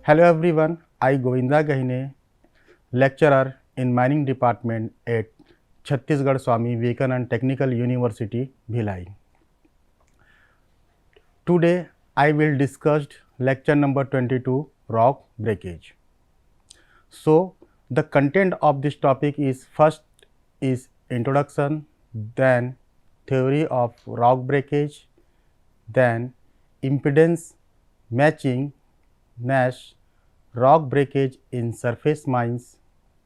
Hello everyone, I Govinda Gahine, lecturer in mining department at Chhattisgarh Swami Vivekanand Technical University, Bhilai. Today I will discuss lecture number 22, rock breakage. So the content of this topic is first is introduction, then theory of rock breakage, then impedance matching, next rock breakage in surface mines,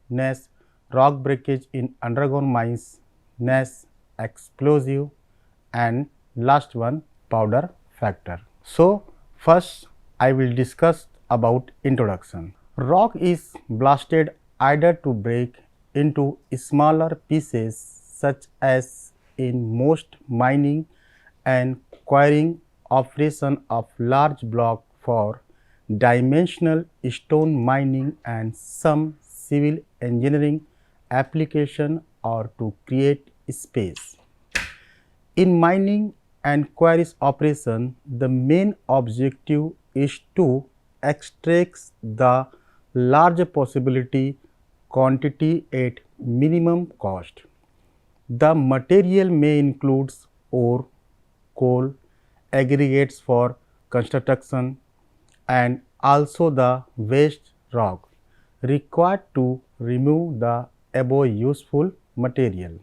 next rock breakage in underground mines, next explosive, and last one powder factor. So first I will discuss about introduction. Rock is blasted either to break into smaller pieces such as in most mining and quarrying operation of large block for dimensional stone mining and some civil engineering application or to create space. In mining and quarries operation, the main objective is to extract the large possibility quantity at minimum cost. The material may include ore, coal, aggregates for construction, and also the waste rock required to remove the above useful material.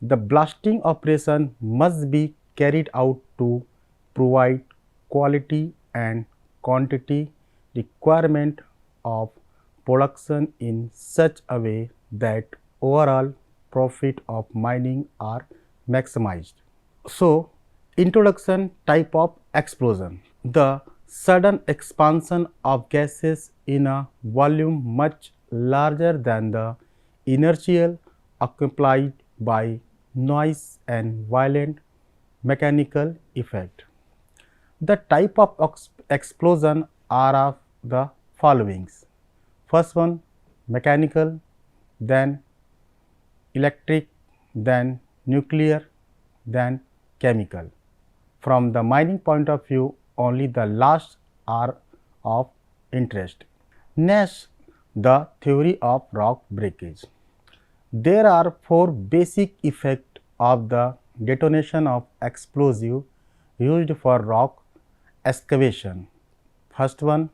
The blasting operation must be carried out to provide quality and quantity requirement of production in such a way that overall profit of mining are maximized. So, introduction type of explosion. The sudden expansion of gases in a volume much larger than the inertial accompanied by noise and violent mechanical effect. The type of explosion are of the followings. First one mechanical, then electric, then nuclear, then chemical. From the mining point of view, only the last are of interest. Next, the theory of rock breakage. There are four basic effects of the detonation of explosive used for rock excavation. First one,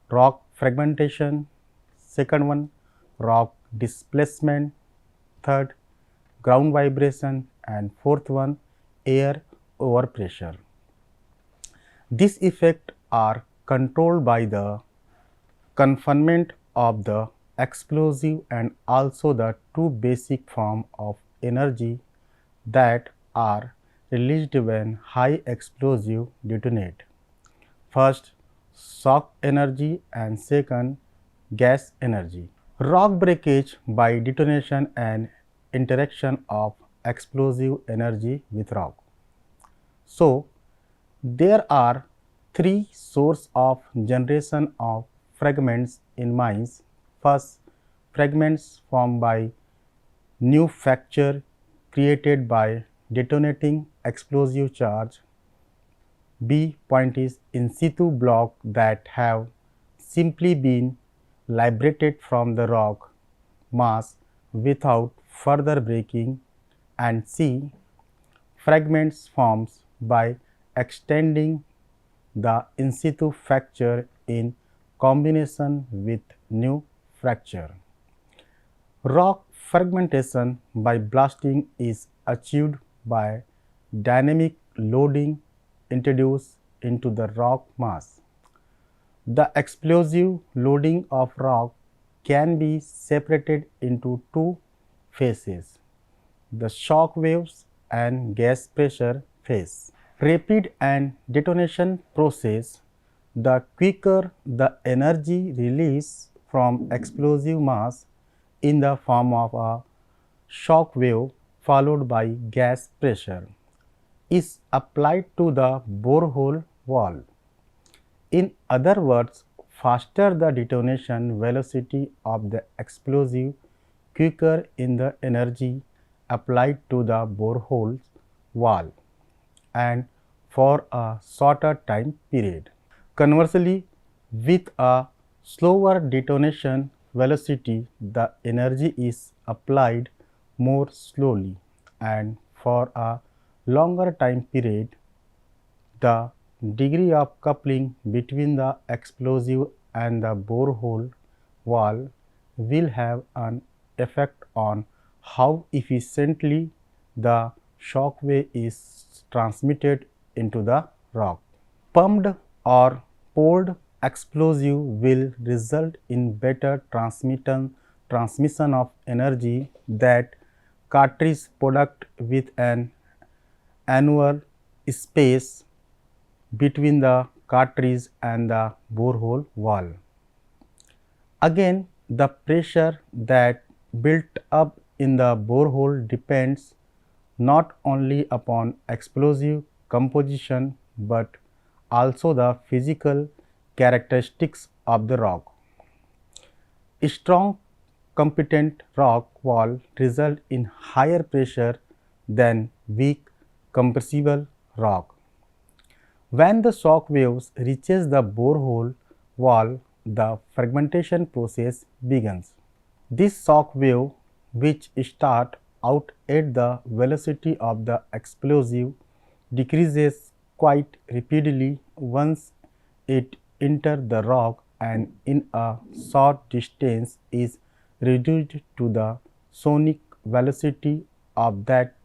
rock fragmentation. Second one, rock displacement. Third, ground vibration, and fourth one, air overpressure. These effects are controlled by the confinement of the explosive and also the two basic forms of energy that are released when high explosive detonate. First, shock energy and second, gas energy. Rock breakage by detonation and interaction of explosive energy with rock. So, there are three sources of generation of fragments in mines. First, fragments formed by new fracture created by detonating explosive charge. B point is in situ block that have simply been liberated from the rock mass without further breaking, and C fragments formed by extending the in situ fracture in combination with new fracture. Rock fragmentation by blasting is achieved by dynamic loading introduced into the rock mass. The explosive loading of rock can be separated into two phases, the shock waves and gas pressure phase. Rapid and detonation process, the quicker the energy release from explosive mass in the form of a shock wave followed by gas pressure is applied to the borehole wall. In other words, faster the detonation velocity of the explosive, quicker in the energy applied to the borehole wall and for a shorter time period. Conversely, with a slower detonation velocity, the energy is applied more slowly and for a longer time period. The degree of coupling between the explosive and the borehole wall will have an effect on how efficiently the shock wave is transmitted into the rock. Pumped or poured explosive will result in better transmission of energy that cartridge product with an annual space between the cartridge and the borehole wall. Again, the pressure that built up in the borehole depends not only upon explosive composition but also the physical characteristics of the rock. A strong competent rock wall result in higher pressure than weak compressible rock. When the shock waves reaches the borehole wall, the fragmentation process begins. This shock wave, which start out at the velocity of the explosive, decreases quite rapidly once it enters the rock and in a short distance is reduced to the sonic velocity of that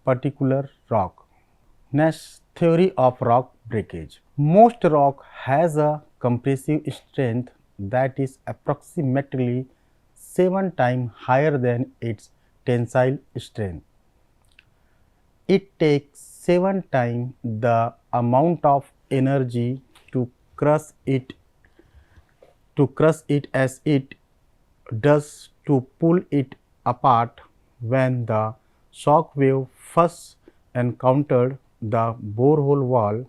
particular rock. Next, theory of rock breakage. Most rock has a compressive strength that is approximately 7 times higher than its tensile strength. It takes 7 times the amount of energy to crush it as it does to pull it apart. When the shock wave first encountered the borehole wall,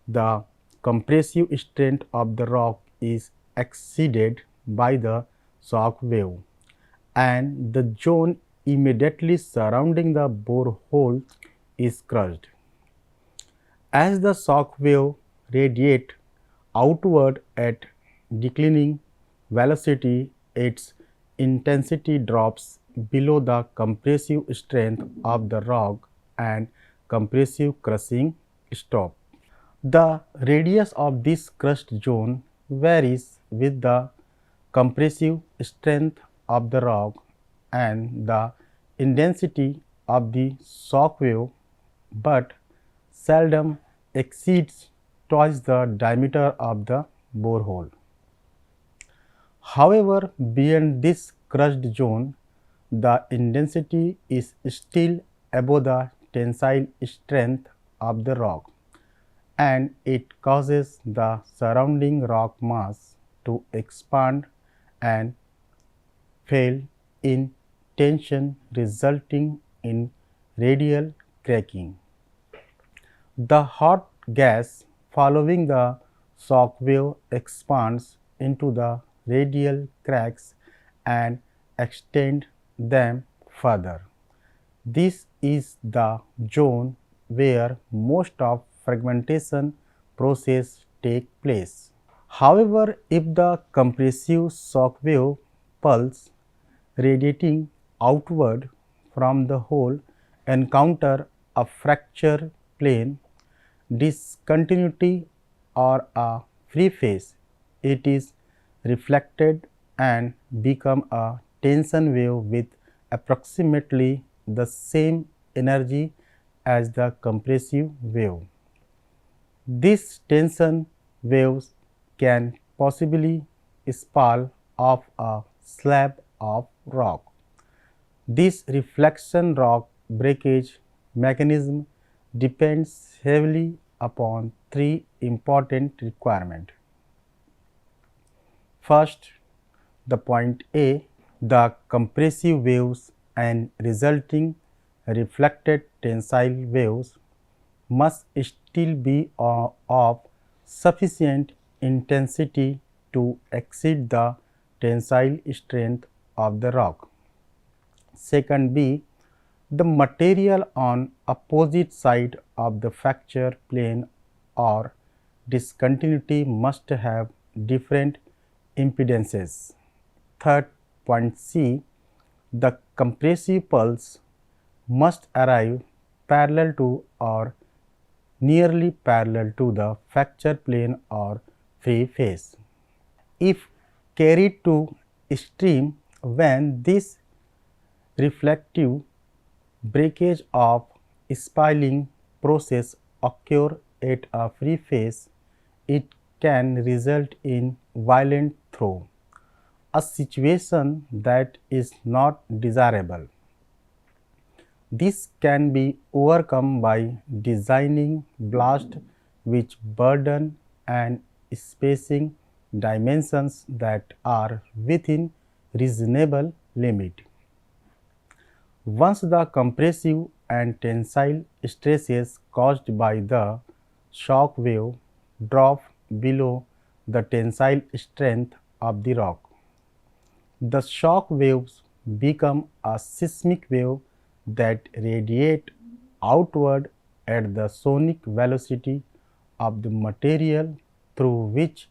the compressive strength of the rock is exceeded by the shock wave, and the zone immediately surrounding the borehole is crushed. As the shock wave radiates outward at declining velocity, its intensity drops below the compressive strength of the rock and compressive crushing stops. The radius of this crust zone varies with the compressive strength of the rock and the intensity of the shock wave, but seldom exceeds twice the diameter of the borehole. However, beyond this crust zone, the intensity is still above the tensile strength of the rock, and it causes the surrounding rock mass to expand and fail in tension, resulting in radial cracking. The hot gas following the shock wave expands into the radial cracks and extend them further. This is the zone where most of fragmentation process take place. However, if the compressive shock wave pulse radiating outward from the hole encounter a fracture plane discontinuity or a free phase, it is reflected and become a tension wave with approximately the same energy as the compressive wave. These tension waves can possibly spall off a slab of rock. This reflection rock breakage mechanism depends heavily upon three important requirements. First, the point A, the compressive waves and resulting reflected tensile waves must still be of sufficient intensity to exceed the tensile strength of the rock. Second B, the material on opposite side of the fracture plane or discontinuity must have different impedances. Third point C, the compressive pulse must arrive parallel to or nearly parallel to the fracture plane or free face. If carried to extreme, when this reflective breakage of spiraling process occur at a free face, it can result in violent throw, a situation that is not desirable. This can be overcome by designing blast which burden and spacing dimensions that are within reasonable limit. Once the compressive and tensile stresses caused by the shock wave drop below the tensile strength of the rock, the shock waves become a seismic wave that radiate outward at the sonic velocity of the material through which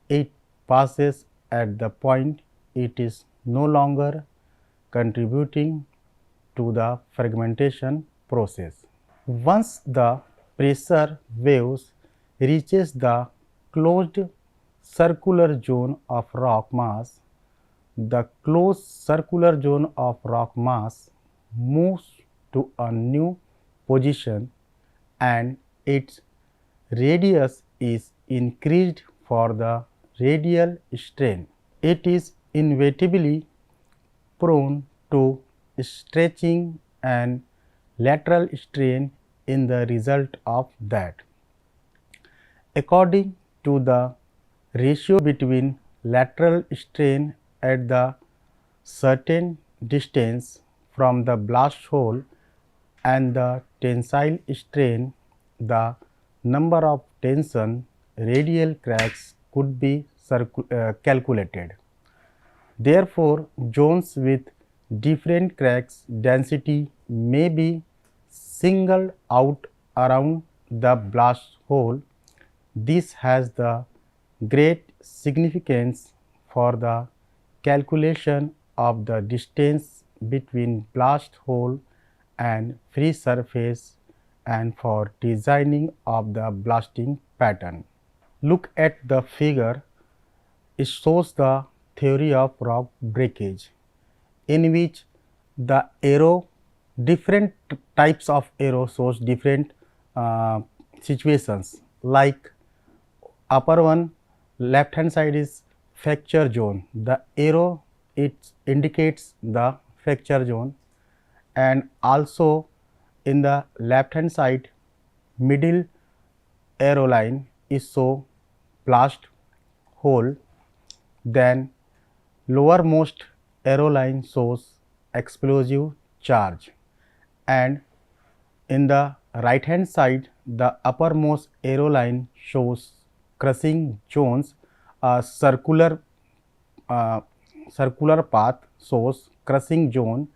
it passes. At the point it is no longer contributing to the fragmentation process. Once the pressure waves reaches the closed circular zone of rock mass, the closed circular zone of rock mass moves to a new position and its radius is increased for the radial strain. It is inevitably prone to stretching and lateral strain in the result of that. According to the ratio between lateral strain at the certain distance from the blast hole and the tensile strain, the number of tension radial cracks could be calculated. Therefore, zones with different cracks density may be singled out around the blast hole. This has the great significance for the calculation of the distance between blast hole and free surface and for designing of the blasting pattern. Look at the figure. It shows the theory of rock breakage, in which the arrow, different types of arrow shows different situations. Like upper one, left hand side is fracture zone. The arrow, it indicates the fracture zone, and also in the left hand side middle arrow line is show blast hole. Then lowermost arrow line shows explosive charge, and in the right hand side the uppermost arrow line shows crushing zones. A circular path shows crushing zone.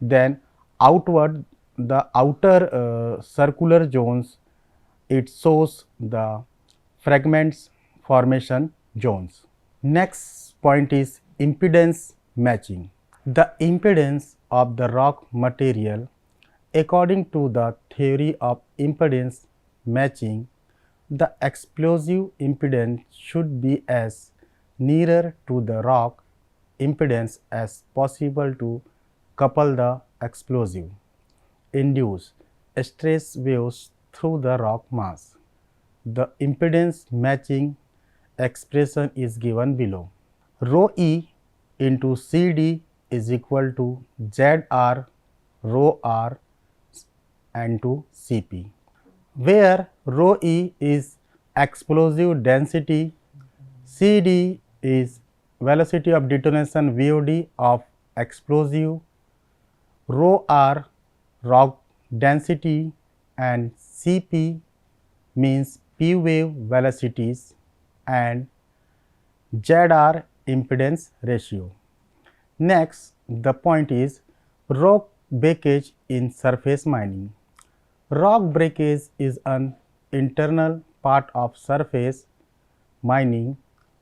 Then outward, the outer circular zones, it shows the fragments formation zones. Next point is impedance matching. The impedance of the rock material, according to the theory of impedance matching, the explosive impedance should be as nearer to the rock impedance as possible to couple the explosive induce stress waves through the rock mass. The impedance matching expression is given below. Rho E into CD is equal to ZR rho R and to Cp, where rho E is explosive density, CD is velocity of detonation VOD of explosive, rho R rock density, and Cp means P wave velocities, and ZR impedance ratio. Next, the point is rock breakage in surface mining. Rock breakage is an internal part of surface mining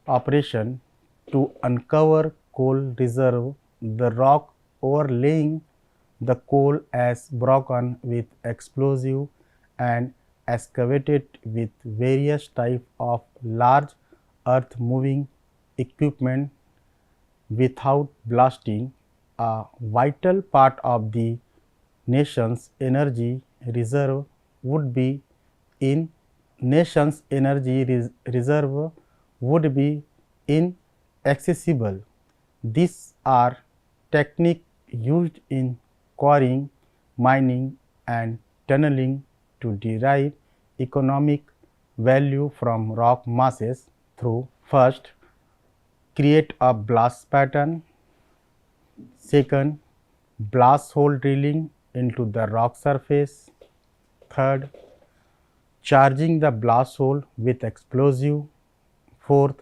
operation to uncover coal reserve. The rock overlaying the coal is broken with explosive and excavated with various types of large earth moving equipment without blasting. A vital part of the nation's energy reserve would be in nation's energy reserve would be inaccessible. These are techniques used in quarrying, mining and tunneling to derive economic value from rock masses through first create a blast pattern, second blast hole drilling into the rock surface, third charging the blast hole with explosive, fourth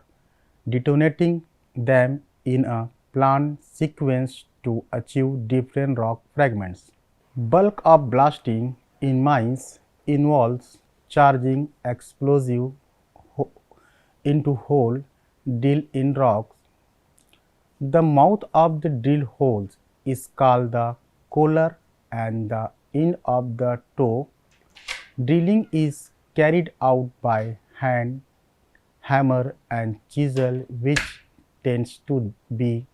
detonating them in a planned sequence to achieve different rock fragments. Bulk of blasting in mines involves charging explosive into hole drilled in rocks. The mouth of the drill holes is called the collar and the end of the toe. Drilling is carried out by hand, hammer and chisel, which tends to be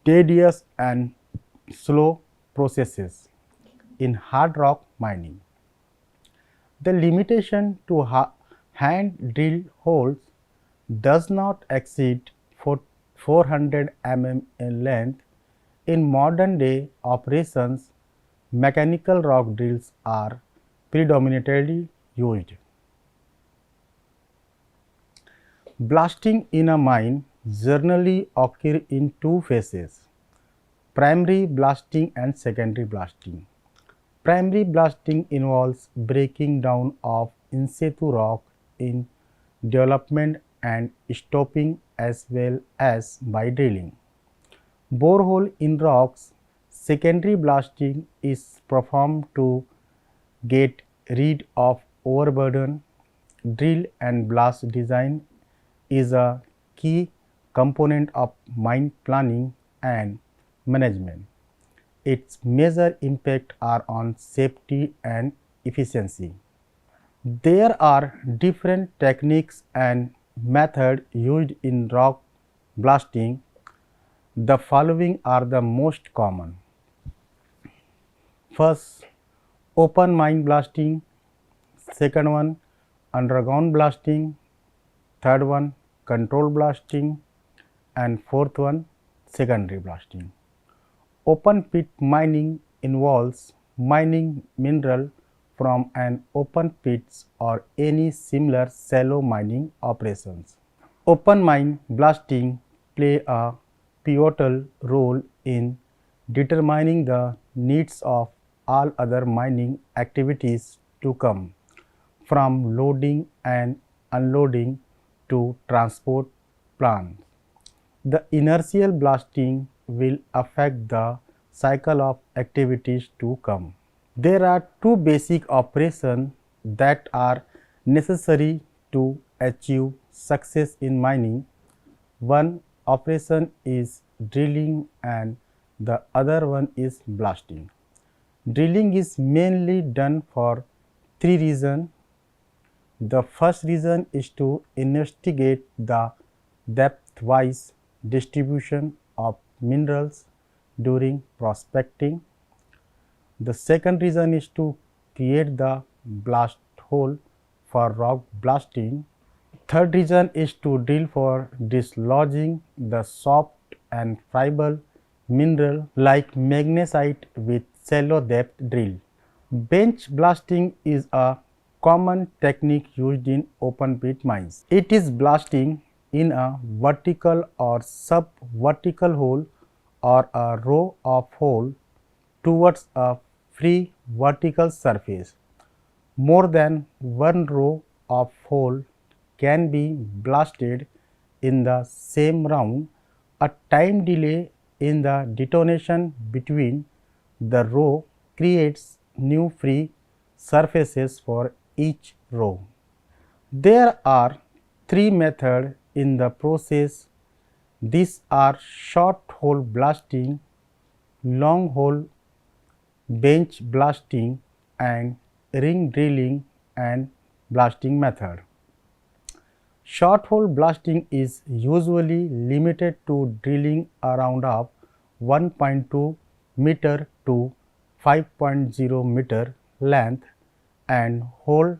tedious and slow processes in hard rock mining. The limitation to hand drilled holes does not exceed 400 mm in length. In modern day operations, mechanical rock drills are predominantly used. Blasting in a mine generally occurs in two phases: primary blasting and secondary blasting. Primary blasting involves breaking down of in situ rock in development and stopping as well as by drilling borehole in rocks. Secondary blasting is performed to get rid of overburden. Drill and blast design is a key component of mine planning and management. Its major impact are on safety and efficiency. There are different techniques and methods used in rock blasting. The following are the most common. First, open mine blasting. Second one, underground blasting. Third one, control blasting. And fourth one, secondary blasting. Open pit mining involves mining mineral from an open pits or any similar shallow mining operations. Open mine blasting play a pivotal role in determining the needs of all other mining activities to come, from loading and unloading to transport plans. The inertial blasting will affect the cycle of activities to come. There are two basic operations that are necessary to achieve success in mining. One operation is drilling and the other one is blasting. Drilling is mainly done for three reasons. The first reason is to investigate the depth-wise distribution of minerals during prospecting. The second reason is to create the blast hole for rock blasting. Third reason is to drill for dislodging the soft and friable mineral like magnesite with shallow depth drill. Bench blasting is a common technique used in open pit mines. It is blasting in a vertical or sub-vertical hole or a row of holes towards a free vertical surface. More than one row of hole can be blasted in the same round. A time delay in the detonation between the row creates new free surfaces for each row. There are three methods in the process: These are short hole blasting, long hole bench blasting, and ring drilling and blasting method. Short hole blasting is usually limited to drilling around of 1.2 meter to 5.0 meter length and hole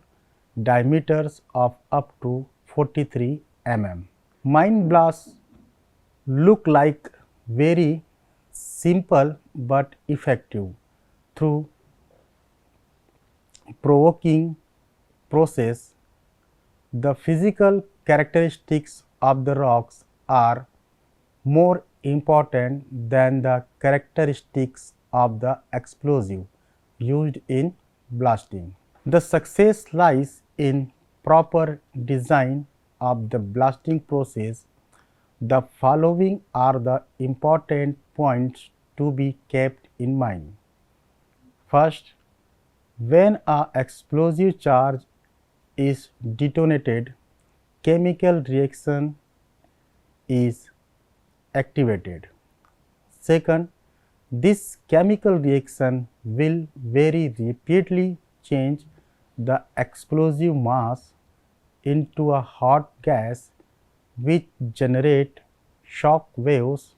diameters of up to 43 mm. Mine blasts look like very simple but effective through provoking process. The physical characteristics of the rocks are more important than the characteristics of the explosive used in blasting. The success lies in proper design of the blasting process. The following are the important points to be kept in mind. First, when an explosive charge is detonated, chemical reaction is activated. Second, this chemical reaction will very rapidly change the explosive mass into a hot gas which generate shock waves.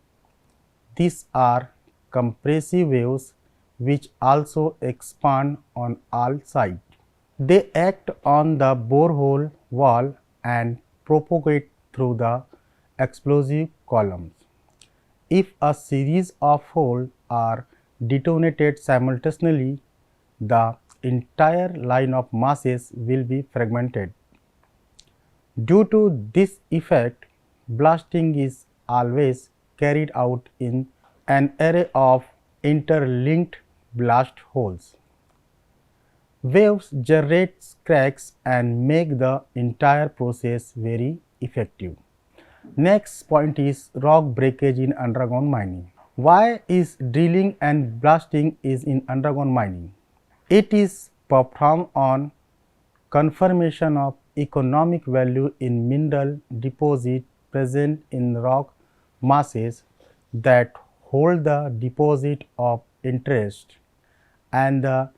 These are compressive waves which also expand on all sides. They act on the borehole wall and propagate through the explosive columns. If a series of holes are detonated simultaneously, the entire line of masses will be fragmented. Due to this effect, blasting is always carried out in an array of interlinked blast holes. Waves generate cracks and make the entire process very effective. Next point is rock breakage in underground mining. Why is drilling and blasting is in underground mining? It is performed on confirmation of economic value in mineral deposit present in rock masses that hold the deposit of interest and the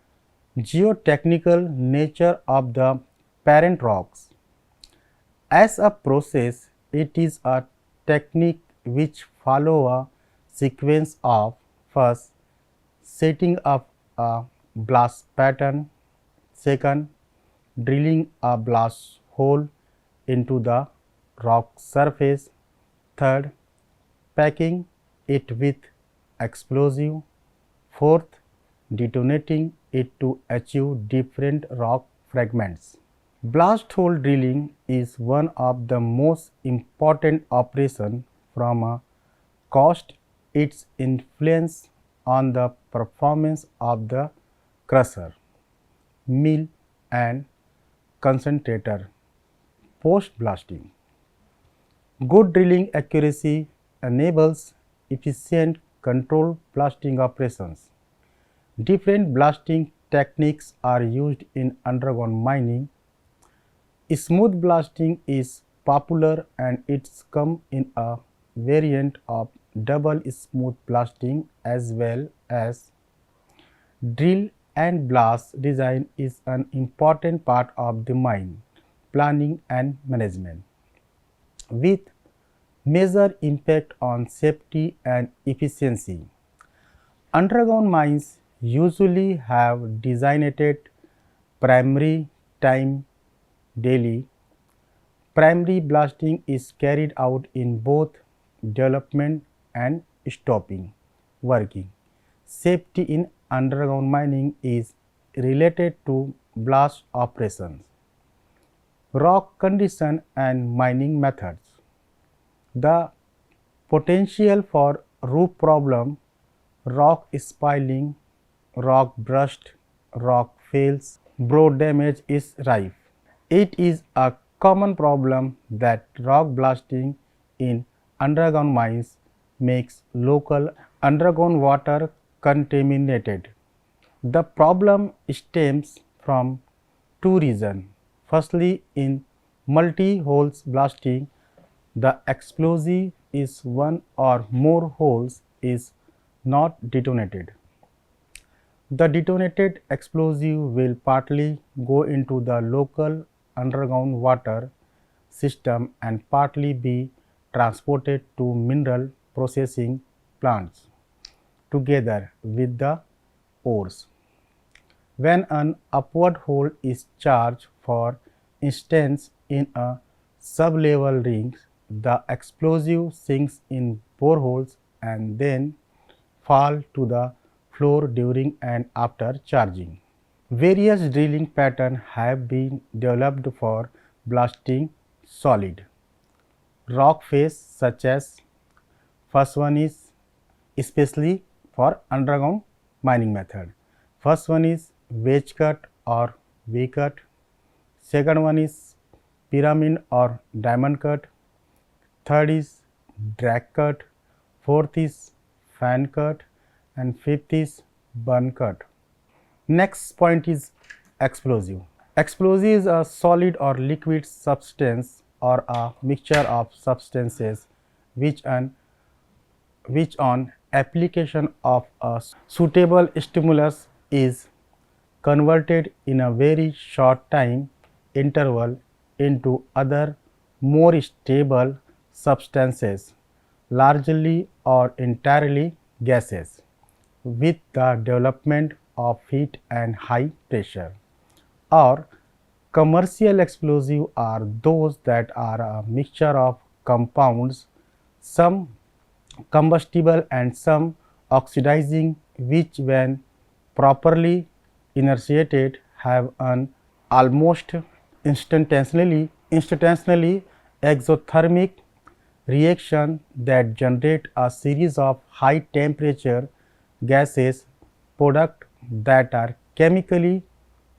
geotechnical nature of the parent rocks. As a process, it is a technique which follow a sequence of first setting up a blast pattern, second drilling a blast hole into the rock surface, third packing it with explosive, fourth detonating it to achieve different rock fragments. Blast hole drilling is one of the most important operations from a cost its influence on the performance of the crusher, mill and concentrator post blasting. Good drilling accuracy enables efficient controlled blasting operations. Different blasting techniques are used in underground mining. Smooth blasting is popular and it's come in a variant of double smooth blasting as well as drill and blast design is an important part of the mine planning and management with major impact on safety and efficiency. Underground mines usually have designated primary time daily. Primary blasting is carried out in both development and stopping working. Safety in underground mining is related to blast operations, rock condition and mining methods. The potential for roof problem, rock spilling, rock burst, rock fails, broad damage is rife. It is a common problem that rock blasting in underground mines makes local underground water contaminated. The problem stems from two reasons. Firstly, in multi-holes blasting, the explosive is one or more holes is not detonated. The detonated explosive will partly go into the local underground water system and partly be transported to mineral processing plants together with the ores. When an upward hole is charged, for instance in a sublevel ring, the explosive sinks in boreholes and then fall to the floor during and after charging. Various drilling patterns have been developed for blasting solid rock face, such as first one is especially for underground mining method. First one is wedge cut or V cut. Second one is pyramid or diamond cut. Third is drag cut. Fourth is fan cut, and fifth is burn cut. Next point is explosive. Explosive is a solid or liquid substance or a mixture of substances which on application of a suitable stimulus is converted in a very short time interval into other more stable substances, largely or entirely gases, with the development of heat and high pressure. Or commercial explosives are those that are a mixture of compounds, some combustible and some oxidizing, which when properly initiated have an almost instantaneously exothermic reaction that generate a series of high temperature gases product that are chemically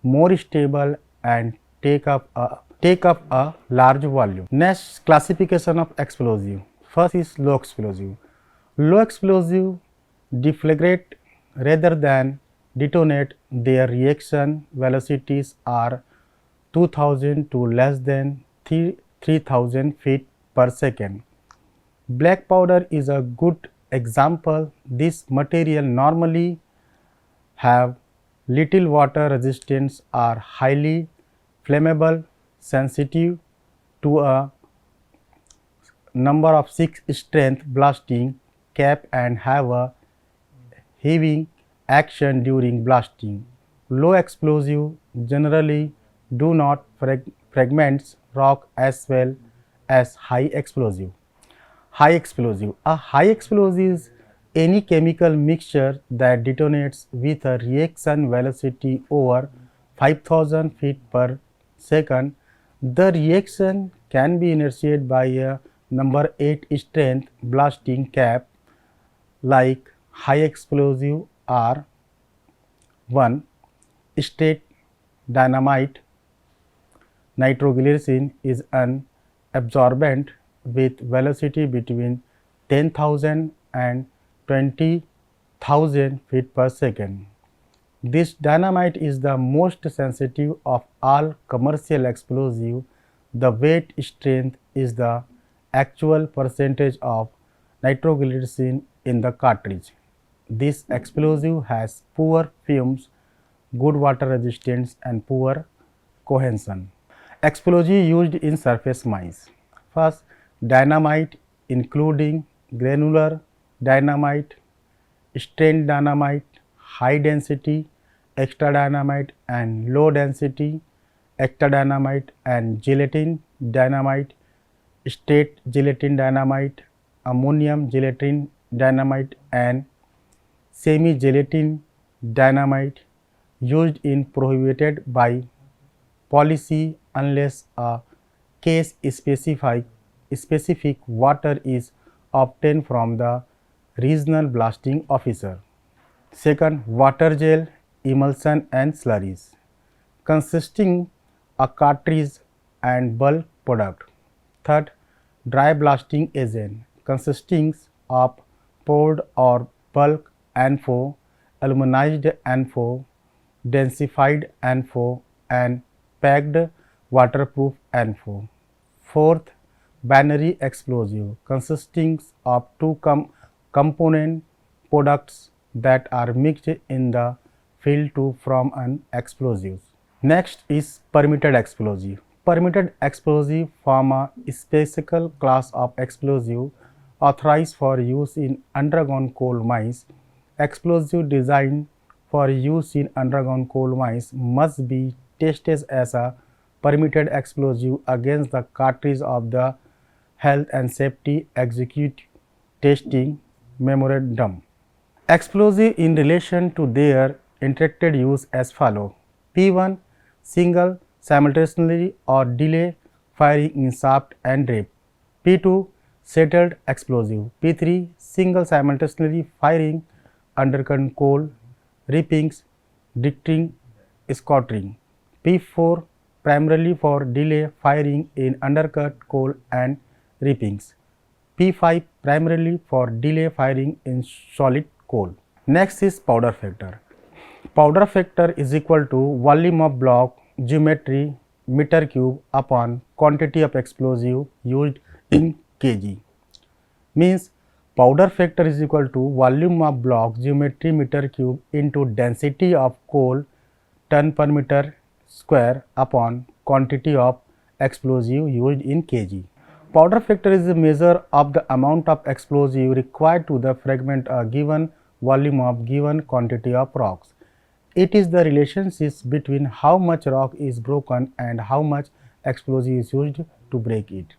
more stable and take up a large volume. Next, classification of explosive. First is low explosive. Low explosive deflagrate rather than detonate. Their reaction velocities are 2000 to less than 3000 feet per second. Black powder is a good example. This material normally have little water resistance, are highly flammable, sensitive to a number of 6 strength blasting cap and have a heaving action during blasting. Low explosive generally do not fragments rock as well as high explosive. High explosive. A high explosive is any chemical mixture that detonates with a reaction velocity over 5000 feet per second. The reaction can be initiated by a number 8 strength blasting cap like high explosive are 1. State dynamite. Nitroglycerin is an absorbent with velocity between 10,000 and 20,000 feet per second. This dynamite is the most sensitive of all commercial explosives. The weight strength is the actual percentage of nitroglycerin in the cartridge. This explosive has poor fumes, good water resistance, and poor cohesion. Explosive used in surface mines. First, dynamite including granular dynamite, strained dynamite, high density extra dynamite and low density extra dynamite, and gelatin dynamite, state gelatin dynamite, ammonium gelatin dynamite, and semi gelatin dynamite used in prohibited by policy unless a case specific water is obtained from the regional blasting officer. Second, water gel, emulsion and slurries consisting a cartridge and bulk product. Third, dry blasting agent consisting of poured or bulk ANFO, aluminized ANFO, densified ANFO and packed waterproof ANFO. Fourth, binary explosive consisting of two component products that are mixed in the field to form an explosive. Next is permitted explosive. Permitted explosive form a special class of explosive authorized for use in underground coal mines. Explosive designed for use in underground coal mines must be tested as a permitted explosive against the cartridge of the Health and Safety Executive Testing Memorandum. Explosive in relation to their intended use as follow. P1 single simultaneously or delay firing in shaft and drape. P2 settled explosive. P3 single simultaneously firing undercut coal, reapings, dicting, scattering. P4 primarily for delay firing in undercut coal and reapings. P5 primarily for delay firing in solid coal. Next is powder factor. Powder factor is equal to volume of block geometry meter cube upon quantity of explosive used in kg. Means powder factor is equal to volume of block geometry meter cube into density of coal ton per meter square upon quantity of explosive used in kg. Powder factor is a measure of the amount of explosive required to the fragment a given volume of given quantity of rocks. It is the relationship between how much rock is broken and how much explosive is used to break it.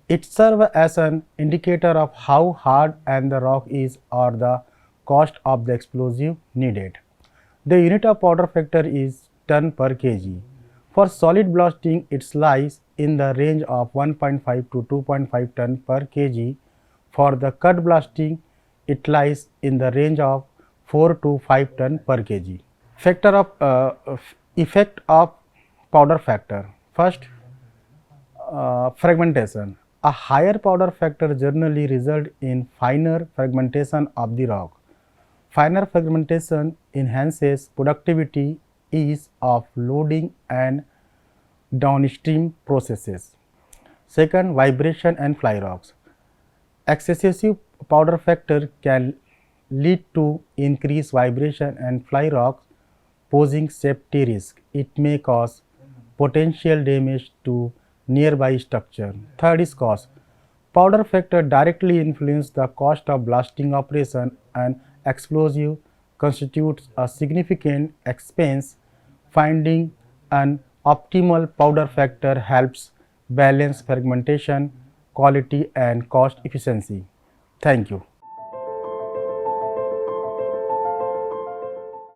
It serves as an indicator of how hard and the rock is or the cost of the explosive needed. The unit of powder factor is ton per kg. For solid blasting, it lies in the range of 1.5 to 2.5 ton per kg. For the cut blasting, it lies in the range of 4 to 5 ton per kg. Effect of powder factor. First, fragmentation. A higher powder factor generally results in finer fragmentation of the rock. Finer fragmentation enhances productivity, ease of loading and downstream processes. Second, vibration and fly rocks. Excessive powder factor can lead to increased vibration and fly rocks, posing safety risk. It may cause potential damage to nearby structure. Third is cost. Powder factor directly influences the cost of blasting operation and explosive constitutes a significant expense. Finding an optimal powder factor helps balance fragmentation, quality and cost efficiency. Thank you.